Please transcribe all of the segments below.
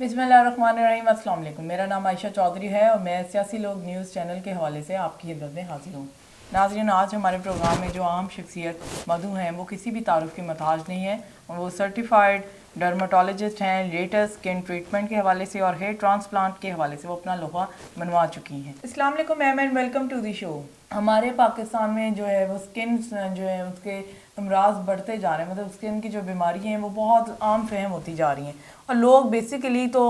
बिस्मिल्लाहिर्रहमानिर्रहीम। अस्सलाम वालेकुम। मेरा नाम आयशा चौधरी है और मैं सियासी लोग न्यूज़ चैनल के हवाले से आपकी खिदमत में हाजिर हूँ। नाज़रीन, आज हमारे प्रोग्राम में जो आम शख्सियत मधु हैं वो किसी भी तारुफ की मोहताज नहीं है। वो सर्टिफाइड डर्माटोलॉजिस्ट हैं। लेटेस्ट स्किन ट्रीटमेंट के हवाले से और हेयर ट्रांसप्लांट के हवाले से वो अपना लोहा मनवा चुकी हैं। अस्सलाम वालेकुम ma'am and welcome to the show. हमारे पाकिस्तान में जो है वो स्किन जो है उसके अमराज बढ़ते जा रहे हैं, मतलब स्किन की जो बीमारी हैं वो बहुत आम फहम होती जा रही हैं और लोग बेसिकली तो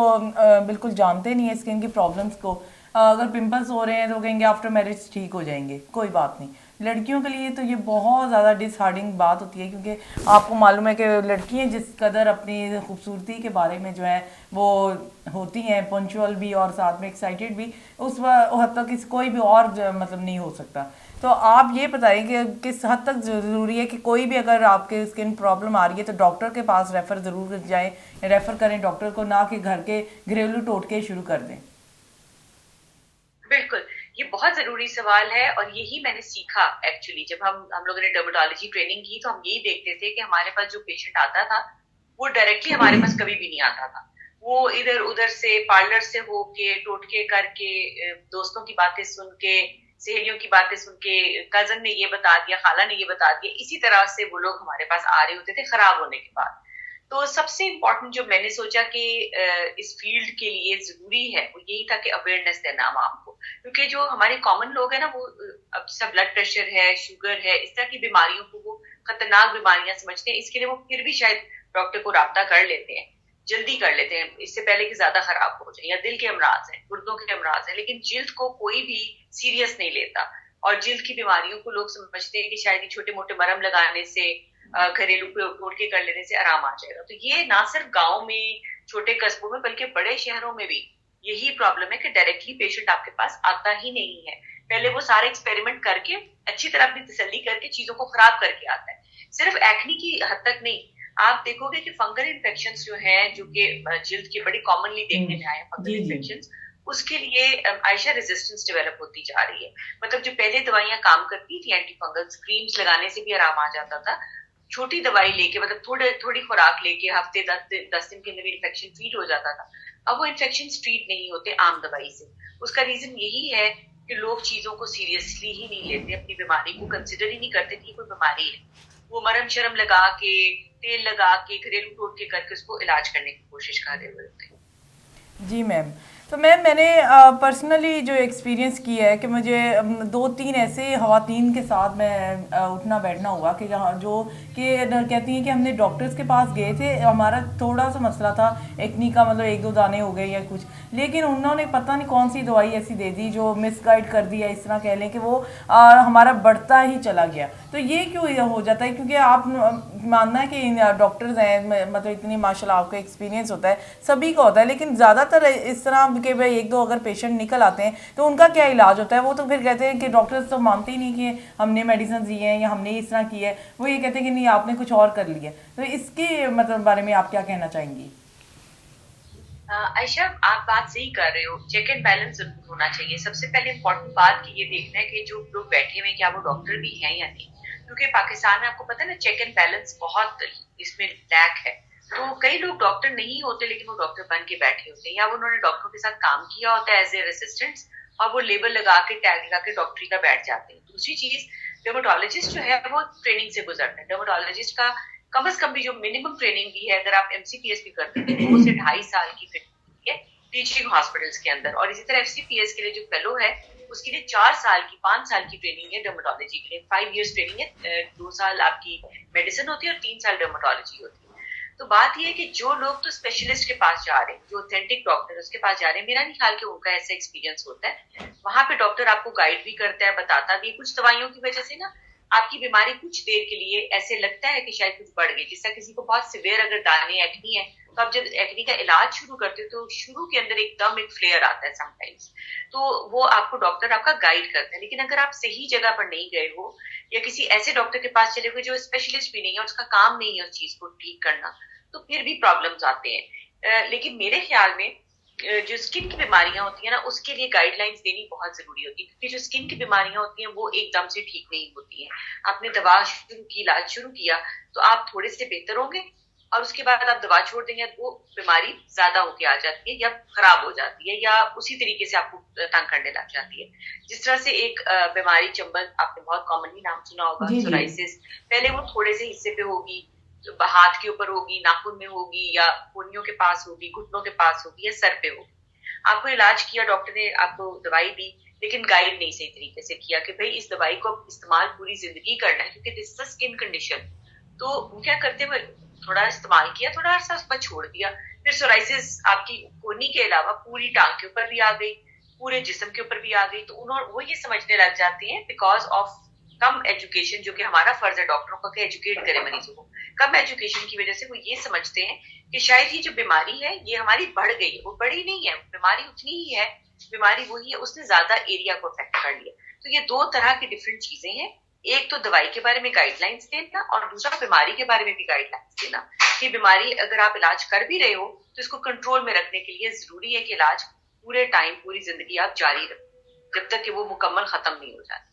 बिल्कुल जानते नहीं है स्किन की प्रॉब्लम्स को। अगर पिंपल्स हो रहे हैं तो कहेंगे आफ्टर मैरिज ठीक हो जाएंगे, कोई बात नहीं। लड़कियों के लिए तो ये बहुत ज़्यादा डिसहार्डिंग बात होती है, क्योंकि आपको मालूम है कि लड़कियां जिस कदर अपनी खूबसूरती के बारे में जो है वो होती हैं पंचुअल भी और साथ में एक्साइटेड भी, उस हद तक कोई भी और मतलब नहीं हो सकता। तो आप ये बताइए कि किस हद तक ज़रूरी है कि कोई भी अगर आपके स्किन प्रॉब्लम आ रही है तो डॉक्टर के पास रेफ़र ज़रूर जाएं, रेफ़र करें डॉक्टर को, ना कि घर के घरेलू टोटके शुरू कर दें। बिल्कुल, ये बहुत ज़रूरी सवाल है और यही मैंने सीखा एक्चुअली जब हम लोगों ने डर्मेटोलॉजी ट्रेनिंग की तो हम यही देखते थे कि हमारे पास जो पेशेंट आता था, वो डायरेक्टली हमारे पास कभी भी नहीं आता था। वो इधर-उधर से पार्लर से होके, टोटके करके, दोस्तों की बातें सुन के, सहेलियों की बातें सुन के, कज़न ने ये बता दिया, खाला ने ये बता दिया, इसी तरह से वो लोग हमारे पास आ रहे होते थे खराब होने के बाद। तो सबसे इम्पोर्टेंट जो मैंने सोचा कि इस फील्ड के लिए ज़रूरी है, वो यही था कि अवेयरनेस देना आवाम को। क्योंकि जो हमारे कॉमन लोग हैं ना वो अब सब ब्लड प्रेशर है, शुगर है, इस तरह की बीमारियों को वो खतरनाक बीमारियां समझते हैं, इसके लिए वो फिर भी शायद डॉक्टर को राब्ता कर लेते हैं, जल्दी कर लेते हैं इससे पहले कि ज्यादा खराब हो जाए। या दिल के अमराज हैं, गुर्दों के अमराज हैं, लेकिन जिल्द को कोई भी सीरियस नहीं लेता। और जिल्द की बीमारियों को लोग समझते हैं कि शायद ये छोटे मोटे मरहम लगाने से, घरेलू टोटके कर लेने से आराम आ जाएगा। तो ये ना सिर्फ गांव में, छोटे कस्बों में, बल्कि बड़े शहरों में भी यही प्रॉब्लम है कि डायरेक्टली पेशेंट आपके पास आता ही नहीं है। पहले वो सारे एक्सपेरिमेंट करके अच्छी तरह अपनी तसल्ली करके चीजों को खराब करके आता है। सिर्फ एक्नी की हद तक नहीं, आप देखोगे कि फंगल इन्फेक्शन जो है, जो कि जिल्द के बड़ी कॉमनली देखने में आए हैं फंगल जी जी। इन्फेक्शन, उसके लिए आयशा रेजिस्टेंस डेवलप होती जा रही है। मतलब जो पहले दवाइयां काम करती थी, एंटी फंगल क्रीम्स लगाने से भी आराम आ जाता था, छोटी दवाई लेके, मतलब थोड़ी खुराक लेके हफ्ते 10 दिन के अंदर इन्फेक्शन ट्रीट हो जाता था। अब वो इन्फेक्शन ट्रीट नहीं होते आम दवाई से। उसका रीजन यही है कि लोग चीजों को सीरियसली ही नहीं लेते, अपनी बीमारी को कंसिडर ही नहीं करते कि कोई बीमारी है। वो मरम शरम लगा के, तेल लगा के, घरेलू टोटके करके उसको इलाज करने की कोशिश कर रहे होते हैं। जी मैम। तो मैम मैंने पर्सनली जो एक्सपीरियंस किया है कि मुझे दो तीन ऐसे ख़वातीन के साथ मैं उठना बैठना हुआ कि जहाँ जो कि कहती हैं कि हमने डॉक्टर्स के पास गए थे, हमारा थोड़ा सा मसला था एक्नी का, मतलब एक दो दाने हो गए या कुछ, लेकिन उन्होंने पता नहीं कौन सी दवाई ऐसी दे दी जो मिसगाइड कर दिया, इस तरह कह लें कि वो हमारा बढ़ता ही चला गया। तो ये क्यों ये हो जाता है? क्योंकि आप मानना है कि डॉक्टर्स हैं, मतलब इतनी माशाल्लाह आपका एक्सपीरियंस होता है, सभी का होता है, लेकिन ज़्यादातर इस तरह के भाई एक दो अगर पेशेंट निकल आते हैं तो उनका क्या इलाज होता है? वो तो फिर कहते हैं कि डॉक्टर्स तो मानते ही नहीं कि हमने मेडिसिन दी है या हमने इस तरह की है, वो ये कहते हैं कि नहीं आपने कुछ और कर लिया। तो इसके मतलब बारे में आप क्या कहना चाहेंगी? आयशा, आप बात सही कर रहे हो, चेक एंड बैलेंस जरूर होना चाहिए। सबसे पहले इम्पोर्टेंट बात की ये देखना है कि जो लोग बैठे हुए क्या वो डॉक्टर भी हैं या नहीं। क्योंकि पाकिस्तान में आपको पता है ना, चेक एंड बैलेंस बहुत इसमें लैक है। तो कई लोग डॉक्टर नहीं होते लेकिन वो डॉक्टर बन के बैठे होते हैं, या वो उन्होंने डॉक्टरों के साथ काम किया होता है एज ए असिस्टेंट, और वो लेबल लगा के टैग लगा के डॉक्टरी का बैठ जाते हैं। दूसरी चीज, डर्मेटोलॉजिस्ट जो है वो ट्रेनिंग से गुजरते हैं। डर्मेटोलॉजिस्ट का कम से कम भी जो मिनिमम ट्रेनिंग भी है, अगर आप एमसीपीएस भी करते हैं, 2 से 2.5 साल की ट्रेनिंग है टीचिंग हॉस्पिटल्स के अंदर। और इसी तरह एफसीपीएस के लिए जो फेलो है, उसके लिए 4 साल की, 5 साल की ट्रेनिंग है। डर्मेटोलॉजी के लिए 5 इयर्स ट्रेनिंग है, 2 साल आपकी मेडिसिन होती है और 3 साल डर्मेटोलॉजी होती है। तो बात यह है कि जो लोग तो स्पेशलिस्ट के पास जा रहे हैं, जो ऑथेंटिक डॉक्टर है उसके पास जा रहे हैं, मेरा नहीं ख्याल कि उनका ऐसा एक्सपीरियंस होता है। वहां पे डॉक्टर आपको गाइड भी करता है, बताता भी। कुछ दवाइयों की वजह से ना आपकी बीमारी कुछ देर के लिए ऐसे लगता है कि शायद कुछ बढ़ गई। जिससे किसी को बहुत सिवियर अगर दाने एक्नी है, तो आप जब एक्नी का इलाज शुरू करते हो तो शुरू के अंदर एकदम एक फ्लेयर आता है समटाइम्स, तो वो आपको डॉक्टर आपका गाइड करता है। लेकिन अगर आप सही जगह पर नहीं गए हो, या किसी ऐसे डॉक्टर के पास चले गए जो स्पेशलिस्ट भी नहीं है, उसका काम नहीं है उस चीज को ठीक करना, तो फिर भी प्रॉब्लम्स आते हैं। लेकिन मेरे ख्याल में जो स्किन की बीमारियां होती है ना, उसके लिए गाइडलाइंस देनी बहुत जरूरी होती है। क्योंकि जो स्किन की बीमारियां होती हैं वो एकदम से ठीक नहीं होती है। आपने दवा शुरू की, इलाज शुरू किया, तो आप थोड़े से बेहतर होंगे, और उसके बाद आप दवा छोड़ देंगे तो वो बीमारी ज्यादा होके आ जाती है या खराब हो जाती है या उसी तरीके से आपको तंग करने लग जाती है। जिस तरह से एक बीमारी चंबल, आपने बहुत कॉमनली नाम सुना होगा, जी जी। सोराइसिस, पहले वो थोड़े से हिस्से पे होगी, हाथ के ऊपर होगी, नाखून में होगी या कोहनियों के पास होगी, घुटनों के पास होगी या सर पे होगी। आपको इलाज किया, डॉक्टर ने आपको दवाई दी, लेकिन गाइड नहीं सही तरीके से किया कि भाई इस दवाई को इस्तेमाल पूरी जिंदगी करना है क्योंकि दिस इज स्किन कंडीशन। तो वो क्या करते हुए थोड़ा इस्तेमाल किया, थोड़ा अरसा उस पर छोड़ दिया, फिर सोराइसिस आपकी कोहनी के अलावा पूरी टांग के ऊपर भी आ गई, पूरे जिस्म के ऊपर भी आ गई। तो उन्होंने वो ये समझने लग जाते हैं बिकॉज ऑफ कम एजुकेशन, जो कि हमारा फर्ज है डॉक्टरों का कि एजुकेट करें मरीजों को, कम एजुकेशन की वजह से वो ये समझते हैं कि शायद ये जो बीमारी है ये हमारी बढ़ गई है। वो बढ़ी नहीं है, बीमारी उतनी ही है, बीमारी वही है, उसने ज्यादा एरिया को अफेक्ट कर लिया। तो ये दो तरह की डिफरेंट चीजें हैं, एक तो दवाई के बारे में गाइडलाइंस देना और दूसरा बीमारी के बारे में भी गाइडलाइंस देना कि बीमारी अगर आप इलाज कर भी रहे हो तो इसको कंट्रोल में रखने के लिए जरूरी है कि इलाज पूरे टाइम, पूरी जिंदगी आप जारी रखें जब तक कि वो मुकम्मल खत्म नहीं हो जाती।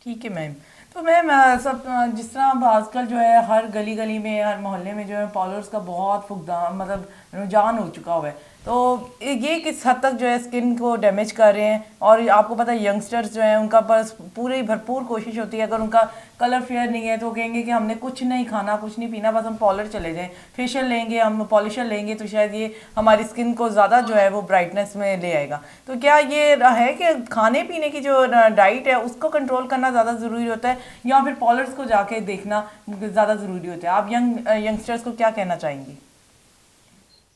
ठीक है मैम। तो मैम सब जिस तरह अब आजकल जो है हर गली गली में, हर मोहल्ले में जो है पार्लर्स का बहुत फुकदान मतलब रुझान हो चुका हुआ है। तो ये किस हद तक जो है स्किन को डैमेज कर रहे हैं, और आपको पता है यंगस्टर्स जो हैं उनका बस पूरी भरपूर कोशिश होती है, अगर उनका कलर फेयर नहीं है तो वो कहेंगे कि हमने कुछ नहीं खाना, कुछ नहीं पीना, बस हम पार्लर चले जाएं, फेशियल लेंगे, हम पॉलिशर लेंगे तो शायद ये हमारी स्किन को ज़्यादा जो है वो ब्राइटनेस में ले आएगा। तो क्या ये है कि खाने पीने की जो डाइट है उसको कंट्रोल करना ज़्यादा ज़रूरी होता है, या फिर पार्लर्स को जाके देखना ज़्यादा ज़रूरी होता है? आप यंगस्टर्स को क्या कहना चाहेंगी?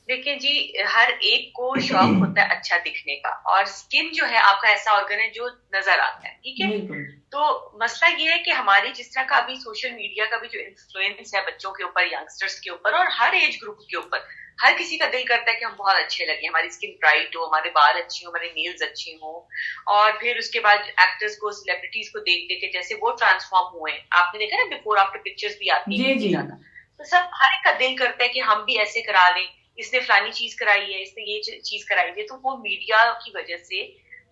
देखिए जी, हर एक को शौक होता है अच्छा दिखने का, और स्किन जो है आपका ऐसा ऑर्गन है जो नजर आता है, ठीक है। तो मसला ये है कि हमारी जिस तरह का अभी सोशल मीडिया का भी जो इन्फ्लुएंस है बच्चों के ऊपर, यंगस्टर्स के ऊपर और हर एज ग्रुप के ऊपर, हर किसी का दिल करता है कि हम बहुत अच्छे लगे, हमारी स्किन ब्राइट हो, हमारे बाल अच्छे हो, हमारे नेल्स अच्छे हो। और फिर उसके बाद एक्टर्स को, सेलिब्रिटीज को देख देख के जैसे वो ट्रांसफॉर्म हुए, आपने देखा ना बिफोर आफ्टर पिक्चर्स भी आती है जी। ज्यादा। तो सब हर एक का दिल करता है कि हम भी ऐसे करा लें, इसने फलानी चीज कराई है, इसने ये चीज कराई है। तो वो मीडिया की वजह से,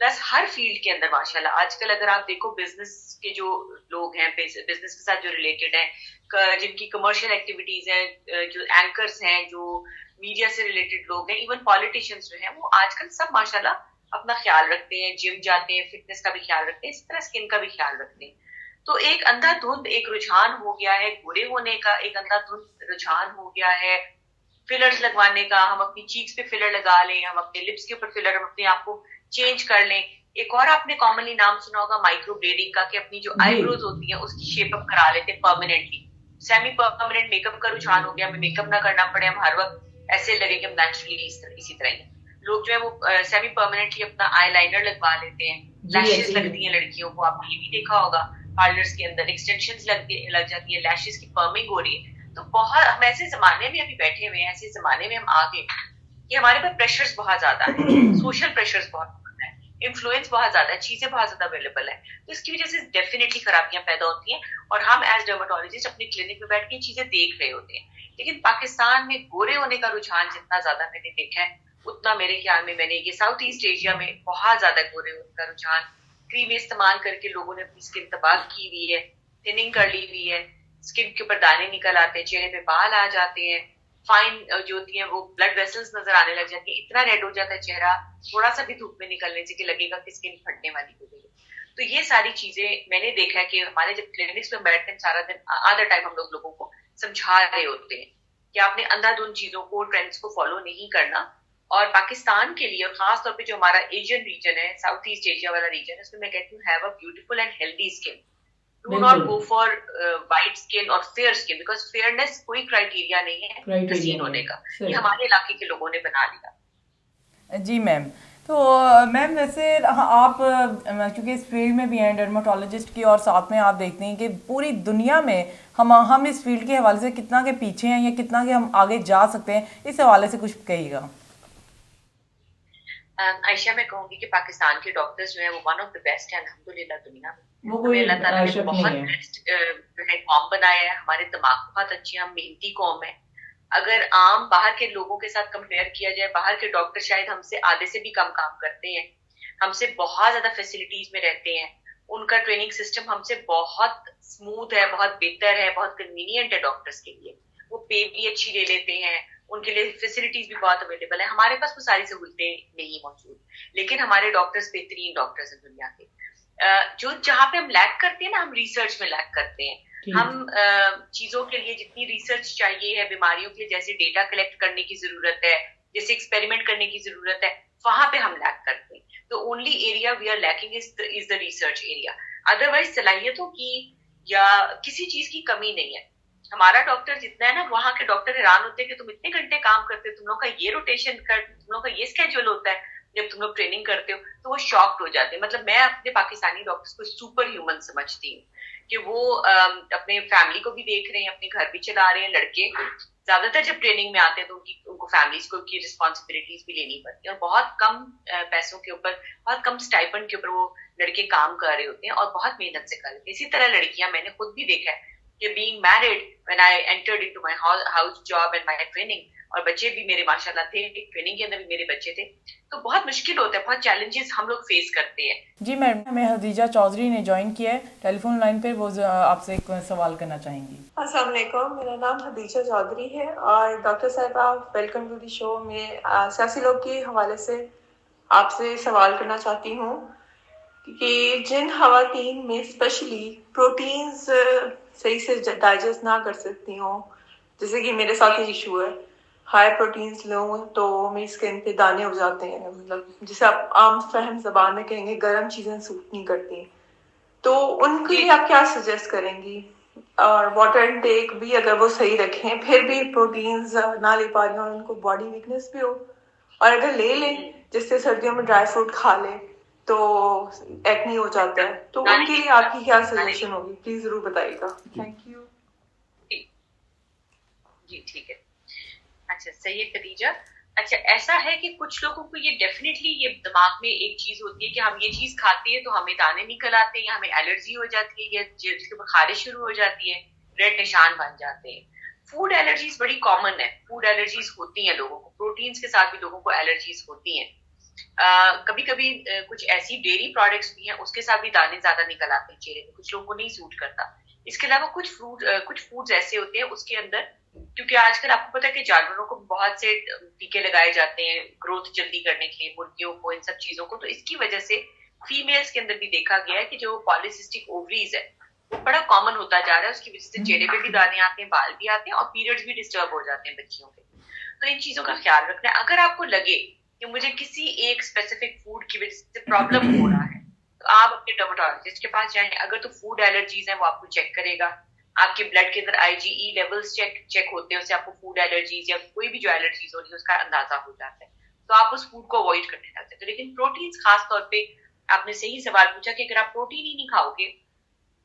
प्लस हर फील्ड के अंदर माशाल्लाह आजकल अगर आप देखो, बिजनेस के जो लोग हैं, बिजनेस के साथ जो रिलेटेड हैं, जिनकी कमर्शियल एक्टिविटीज हैं, जो एंकर्स हैं, जो मीडिया से रिलेटेड लोग हैं, इवन पॉलिटिशियंस जो हैं, वो आजकल सब माशाल्लाह अपना ख्याल रखते हैं, जिम जाते हैं, फिटनेस का भी ख्याल रखते हैं, इस तरह स्किन का भी ख्याल रखते हैं। तो एक अंधाधुंध एक रुझान हो गया है गोरे होने का, एक अंधाधुंध रुझान हो गया है फिलर्स लगवाने का। हम अपनी चीक्स पे फिलर लगा लें, हम अपने लिप्स के ऊपर फिलर, हम अपने आप को चेंज कर लें। एक और आपने कॉमनली नाम सुना होगा माइक्रो ब्लेडिंग का, कि अपनी जो आईब्रोज होती है उसकी शेप अप करा लेते हैं परमानेंटली। सेमी परमानेंट मेकअप का रुझान हो गया, हमें मेकअप ना करना पड़े, हम हर वक्त ऐसे लगे कि हम नेचुरली इसी तरह ही। लोग जो है वो सेमी परमानेंटली अपना आई लाइनर लगवा लेते हैं, लैशेस लगती हैं लड़कियों को, आपने ये भी देखा होगा पार्लर्स के अंदर एक्सटेंशंस लग जाती है, लैशेस की पर्मिंग हो रही है। तो बहुत हम ऐसे जमाने में अभी बैठे हुए हैं, ऐसे जमाने में हम आ गए कि हमारे पास प्रेशर्स बहुत ज्यादा है, सोशल प्रेशर्स बहुत ज्यादा है, इन्फ्लुएंस बहुत ज्यादा है, चीजें बहुत ज्यादा अवेलेबल है। तो इसकी वजह से डेफिनेटली खराबियां पैदा होती हैं, और हम एज डर्माटोलॉजिस्ट अपने क्लिनिक में बैठ के चीजें देख रहे होते हैं। लेकिन पाकिस्तान में गोरे होने का रुझान जितना ज्यादा मैंने देखा है, उतना मेरे ख्याल में मैंने ये साउथ ईस्ट एशिया में बहुत ज्यादा गोरे होने का रुझान, क्रीम इस्तेमाल करके लोगों ने अपनी स्किन तबाह की हुई है, थिनिंग कर ली हुई है, स्किन के ऊपर दाने निकल आते हैं, चेहरे पे बाल आ जाते हैं, फाइन जो होती है वो ब्लड वेसल्स नजर आने लग जाती है, इतना रेड हो जाता है चेहरा थोड़ा सा भी धूप में निकलने से कि लगेगा कि स्किन फटने वाली हो गई है। तो ये सारी चीजें मैंने देखा है कि हमारे जब क्लिनिक्स में बैठते हैं सारा दिन, आधा टाइम हम लोगों को समझा रहे होते हैं कि आपने अंधाधुंध चीजों को, ट्रेंड्स को फॉलो नहीं करना। और पाकिस्तान के लिए, और खास तौर पे जो हमारा एशियन रीजन है, साउथ ईस्ट एशिया वाला रीजन है, उसमें मैं कहती हूँ have a beautiful and healthy skin. Do not go for white skin और फेयर स्किन, बिकॉज फेयरनेस कोई क्राइटेरिया नहीं है हसीन होने का, ये हमारे इलाके के लोगों ने बना लिया। जी मैम। तो मैम वैसे आप क्योंकि इस फील्ड में भी हैं डर्माटोलॉजिस्ट की, और साथ में आप देखते हैं कि पूरी दुनिया में हम इस फील्ड के हवाले से कितना के पीछे हैं या कितना के हम आगे जा सकते हैं, इस हवाले से कुछ कहिएगा। आयशा, मैं कहूंगी कि पाकिस्तान के डॉक्टर्स जो है वो वन ऑफ द बेस्ट है अल्हम्दुलिल्लाह दुनिया में। हमें अल्लाह ताला ने बहुत बेस्ट जो है कौम बनाया है, हमारे दिमाग बहुत अच्छे हैं, हम मेहनती कौम है। अगर आम बाहर के लोगों के साथ कंपेयर किया जाए, बाहर के डॉक्टर शायद हमसे आधे से भी कम काम करते हैं, हमसे बहुत ज्यादा फैसिलिटीज में रहते हैं, उनका ट्रेनिंग सिस्टम हमसे बहुत स्मूथ है, बहुत बेहतर है, बहुत कन्वीनियंट है डॉक्टर्स के लिए। वो पे भी अच्छी ले लेते हैं, उनके लिए फैसिलिटीज भी बहुत अवेलेबल है। हमारे पास वो सारी सहूलतें नहीं मौजूद, लेकिन हमारे डॉक्टर्स बेहतरीन डॉक्टर्स हैं दुनिया के। जो जहाँ पे हम लैक करते हैं ना, हम रिसर्च में लैक करते हैं। हम चीजों के लिए जितनी रिसर्च चाहिए है, बीमारियों के लिए जैसे डेटा कलेक्ट करने की जरूरत है, जैसे एक्सपेरिमेंट करने की जरूरत है, वहां पे हम लैक करते हैं। तो only area we are lacking is the research area. Otherwise सलाहियतों की या किसी चीज की कमी नहीं है। हमारा डॉक्टर जितना है ना, वहां के डॉक्टर हैरान होते हैं कि तुम इतने घंटे काम करते हो, तुम लोग का ये रोटेशन कर, तुम लोग का ये स्केड्यूल होता है जब तुम लोग ट्रेनिंग करते हो, तो वो शॉक्ड हो जाते हैं। मतलब मैं अपने पाकिस्तानी डॉक्टर्स को सुपर ह्यूमन समझती हूँ कि वो अपने फैमिली को भी देख रहे हैं, अपने घर भी चला रहे हैं। लड़के ज्यादातर जब ट्रेनिंग में आते हैं तो उनको फैमिलीज को की रिस्पॉन्सिबिलिटीज भी लेनी पड़ती है, और बहुत कम पैसों के ऊपर, बहुत कम स्टाइपेंड के ऊपर वो लड़के काम कर रहे होते हैं और बहुत मेहनत से कर रहे हैं। इसी तरह लड़कियां, मैंने खुद भी देखा है कि being married when I entered into my house job and my training, और बच्चे भी मेरे माशाल्लाह थे, ट्रेनिंग के अंदर भी मेरे बच्चे थे, तो बहुत मुश्किल होता है, बहुत चैलेंजेस हम लोग फेस करते हैं। जी मैडम, हमें हदीजा चौधरी ने ज्वाइन किया है टेलीफोन लाइन पे, वो आपसे एक सवाल करना चाहेंगी। अस्सलाम वालेकुम, मेरा नाम हदीजा चौधरी है और डॉक्टर साहिबा वेलकम टू द शो। मैं सियासी लोग के हवाले से आपसे सवाल करना चाहती हूँ कि जिन खवातीन में स्पेशली प्रोटीन्स सही से डाइजेस्ट ना कर सकती हों, जैसे कि मेरे साथ ही इशू है, हाई प्रोटीन्स लूँ तो मेरी स्किन पे दाने हो जाते हैं, मतलब जिसे आप आम फहम जबान में कहेंगे गर्म चीज़ें सूट नहीं करती, तो उनके लिए आप क्या सजेस्ट करेंगी? और वाटर इनटेक भी अगर वो सही रखें, फिर भी प्रोटीन्स ना ले पा रही हो, उनको बॉडी वीकनेस भी हो, और अगर ले लें जैसे सर्दियों में ड्राई फ्रूट खा ले तो एक्नी हो जाता है, तो उनके लिए आपकी क्या सजेशन होगी? प्लीज जरूर बताइएगा। Thank you. जी ठीक है। अच्छा सही है खदीजा। अच्छा, ऐसा है कि कुछ लोगों को ये डेफिनेटली ये दिमाग में एक चीज होती है कि हम ये चीज खाते हैं तो हमें दाने निकल आते हैं, या हमें एलर्जी हो जाती है, या जिल्द के ऊपर खारिश शुरू हो जाती है, रेड निशान बन जाते हैं। फूड एलर्जीज बड़ी कॉमन है, फूड एलर्जीज होती हैं लोगों को, प्रोटीन्स के साथ भी लोगों को एलर्जीज होती हैं। कभी कभी कुछ ऐसी डेयरी प्रोडक्ट्स भी हैं, उसके साथ भी दाने ज्यादा निकल आते हैं चेहरे पे, कुछ लोगों को नहीं सूट करता। इसके अलावा कुछ फूड्स ऐसे होते हैं उसके अंदर, क्योंकि आजकल आपको पता है कि जानवरों को बहुत से टीके लगाए जाते हैं ग्रोथ जल्दी करने के लिए, मुर्गियों को, इन सब चीजों को, तो इसकी वजह से फीमेल्स के अंदर भी देखा गया है कि जो पॉलिसिस्टिक ओवरीज है वो बड़ा कॉमन होता जा रहा है, उसकी वजह से चेहरे पे भी दाने आते हैं, बाल भी आते हैं, और पीरियड्स भी डिस्टर्ब हो जाते हैं बच्चियों के। तो इन चीजों का ख्याल रखना है। अगर आपको लगे कि मुझे किसी एक स्पेसिफिक फूड की वजह से प्रॉब्लम हो रहा है, तो आप अपने डर्मेटोलॉजिस्ट के पास जाएं। अगर तो फूड एलर्जीज है वो आपको चेक करेगा, आपके ब्लड के अंदर IgE लेवल्स चेक होते हैं, उससे आपको फूड एलर्जीज या कोई भी जो एलर्जीज हो रही है उसका अंदाजा हो जाता है, तो आप उस फूड को अवॉइड करने लगते हैं। तो लेकिन प्रोटीन्स, खास तौर पे आपने सही सवाल पूछा कि अगर आप प्रोटीन ही नहीं खाओगे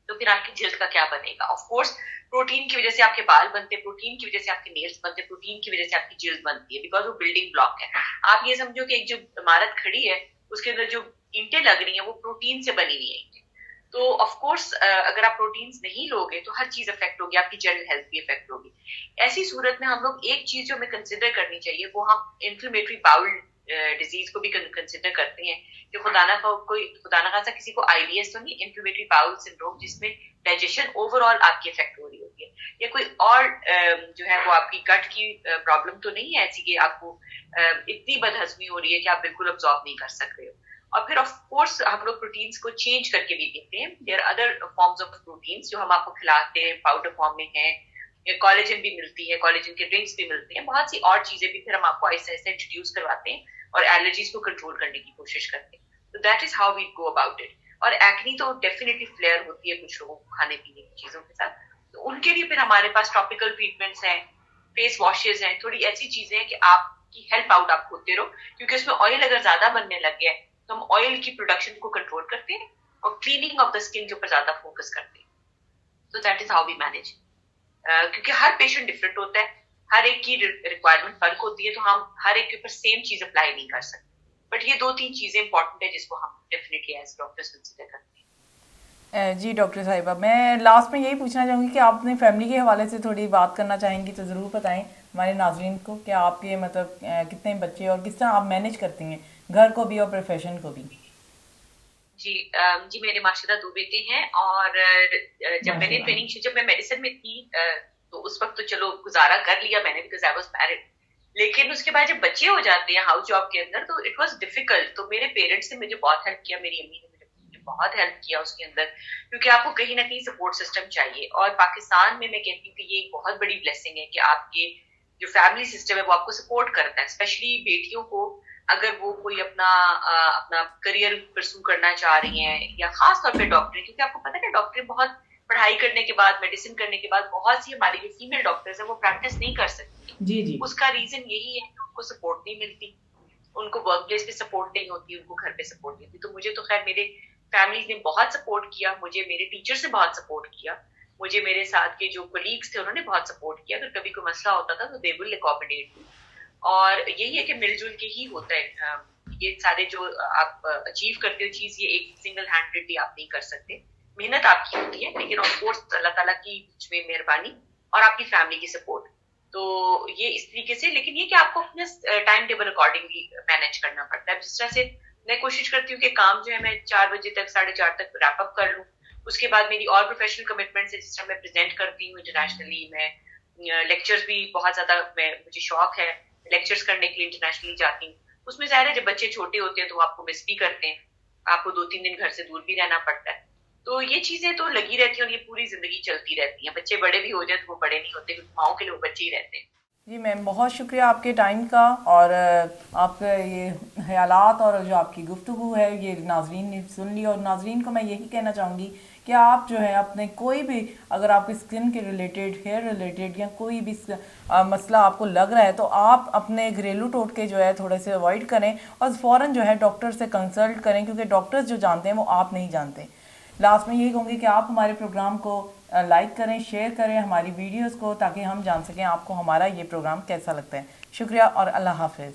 तो फिर आपकी जिल्द का क्या बनेगा। ऑफ कोर्स प्रोटीन की वजह से आपके बाल बनते हैं, प्रोटीन की वजह से आपके नेल्स बनते हैं, प्रोटीन की वजह से आपकी जिल्द बनती है, बिकॉज वो बिल्डिंग ब्लॉक है। आप ये समझो कि एक जो इमारत खड़ी है उसके अंदर जो ईंटें लग रही है वो प्रोटीन से बनी हुई है। तो ऑफ कोर्स अगर आप प्रोटीन्स नहीं लोगे तो हर चीज अफेक्ट होगी, आपकी जनरल हेल्थ भी अफेक्ट होगी। ऐसी सूरत में हम लोग एक चीज जो हमें कंसिडर करनी चाहिए, वो हम इन्फ्लेमेटरी बाउल डिजीज को भी कंसिडर करते हैं कि खुदा ना खासा किसी को IBS तो नहीं, इन्फ्लेमेटरी बाउल सिंड्रोम, जिसमें डाइजेशन ओवरऑल आपकी अफेक्ट हो रही होती है, या कोई और जो है वो आपकी गट की प्रॉब्लम तो नहीं है ऐसी कि आपको इतनी बदहजमी हो रही है कि आप बिल्कुल अब्सॉर्ब नहीं कर सक रहे हो। और फिर ऑफ कोर्स हम लोग प्रोटीन्स को चेंज करके भी देते हैं। There are other forms of proteins जो हम आपको खिलाते हैं, पाउडर फॉर्म में है, कोलेजन भी मिलती है, कोलेजन के ड्रिंक्स भी मिलते हैं, बहुत सी और चीजें भी फिर हम आपको ऐसे ऐसे इंट्रोड्यूस करवाते हैं और एलर्जीज को कंट्रोल करने की कोशिश करते हैं। तो that is how we go about it. और एक्नी तो डेफिनेटली फ्लेयर होती है कुछ लोगों को खाने पीने की चीजों के साथ, तो उनके लिए फिर हमारे पास टॉपिकल ट्रीटमेंट्स हैं, फेस वॉशेज हैं, थोड़ी ऐसी चीजें हैं कि आपकी हेल्प आउट आप होते रहो, क्योंकि उसमें ऑयल अगर ज्यादा बनने लग गया है तो हम ऑयल की प्रोडक्शन को कंट्रोल करते हैं और क्लीनिंग ऑफ द स्किन के ऊपर ज्यादा फोकस करते हैं। तो that is how we manage. क्योंकि हर पेशेंट डिफरेंट होता है, हर एक की रिक्वायरमेंट फर्क होती है, तो हम हर एक के ऊपर सेम चीज अप्लाई नहीं कर सकते। बट ये 2-3 चीजें इंपॉर्टेंट है जिसको हम डेफिनेटली एज डॉक्टर्स कंसीडर करते हैं। जी डॉक्टर साहिबा, मैं लास्ट में यही पूछना चाहूँगी कि आप अपने फैमिली के हवाले से थोड़ी बात करना चाहेंगी तो ज़रूर बताएं हमारे नाजरीन को कि आपके मतलब कितने बच्चे और किस तरह आप मैनेज करती हैं घर को भी और प्रोफेशन को भी। जी मेरे माशाल्लाह 2 बेटे हैं, और जब मैं मेडिसिन में थी तो उस वक्त तो चलो गुजारा कर लिया मैंने, बिकॉज आई वॉज मैरिड। लेकिन उसके बाद जब बच्चे हो जाते हैं हाउस जॉब के अंदर, तो इट वॉज डिफिकल्ट। तो मेरे पेरेंट्स ने मुझे बहुत हेल्प किया, मेरी अम्मी ने मुझे बहुत हेल्प किया उसके अंदर, क्योंकि आपको कहीं ना कहीं सपोर्ट सिस्टम चाहिए। और पाकिस्तान में मैं कहती हूँ कि ये एक बहुत बड़ी ब्लेसिंग है कि आपके जो फैमिली सिस्टम है वो आपको सपोर्ट करता है, स्पेशली बेटियों को। अगर वो कोई अपना करियर परस्यू करना चाह रही हैं, या खास तौर पे डॉक्टर, क्योंकि आपको पता है डॉक्टर बहुत पढ़ाई करने के बाद, मेडिसिन करने के बाद, बहुत सी हमारी जो फीमेल डॉक्टर्स है वो प्रैक्टिस नहीं कर सकती। जी जी। उसका रीजन यही है कि उनको सपोर्ट नहीं मिलती, उनको वर्क प्लेस पे सपोर्ट नहीं होती, उनको घर पे सपोर्ट नहीं होती। तो मुझे तो खैर मेरे फैमिली ने बहुत सपोर्ट किया, मुझे मेरे टीचर्स ने बहुत सपोर्ट किया, मुझे मेरे साथ के जो कोलीग्स थे उन्होंने बहुत सपोर्ट किया। अगर कभी कोई मसला होता था तो दे विल अकोमोडेट मी। और यही है कि मिलजुल के ही होता है। ये सारे जो आप अचीव करते हो चीज, ये एक सिंगल हैंडेडली आप नहीं कर सकते, मेहनत आपकी होती है, लेकिन ऑफ कोर्स अल्लाह ताला की बीच में मेहरबानी और आपकी फैमिली की सपोर्ट। तो ये इस तरीके से, लेकिन ये कि आपको अपने टाइम टेबल अकॉर्डिंगली मैनेज करना पड़ता है। जिस तरह से मैं कोशिश करती हूँ कि काम जो है मैं 4 बजे तक 4:30 तक रैप अप कर लूँ। उसके बाद मेरी और प्रोफेशनल कमिटमेंट्स है, जिस तरह मैं प्रेजेंट करती हूँ इंटरनेशनली, मैं लेक्चर्स भी बहुत ज्यादा मुझे शौक है लेक्चर्स करने के लिए, इंटरनेशनली जाती हूँ। उसमें जाहिर है जब बच्चे छोटे होते हैं तो आपको मिस भी करते हैं, आपको 2-3 दिन घर से दूर भी रहना पड़ता है। तो ये चीजें तो लगी रहती हैं और ये पूरी जिंदगी चलती रहती हैं। बच्चे बड़े भी हो जाए तो वो बड़े नहीं होते, माओ के लिए बच्चे ही रहते हैं। जी मैम, बहुत शुक्रिया आपके टाइम का, और आपके ये ख्यालात और जो आपकी गुफ्तगू है ये नाजरीन ने सुन ली। और नाजरीन को मैं यही कहना चाहूँगी कि आप जो है अपने कोई भी, अगर आपकी स्किन के रिलेटेड, हेयर रिलेटेड या कोई भी मसला आपको लग रहा है, तो आप अपने घरेलू टोटके जो है थोड़े से अवॉइड करें और फ़ौरन जो है डॉक्टर से कंसल्ट करें, क्योंकि डॉक्टर्स जो जानते हैं वो आप नहीं जानते। लास्ट में यही कहूँगी कि आप हमारे प्रोग्राम को लाइक करें, शेयर करें हमारी वीडियोस को, ताकि हम जान सकें आपको हमारा ये प्रोग्राम कैसा लगता है। शुक्रिया और अल्लाह हाफिज़।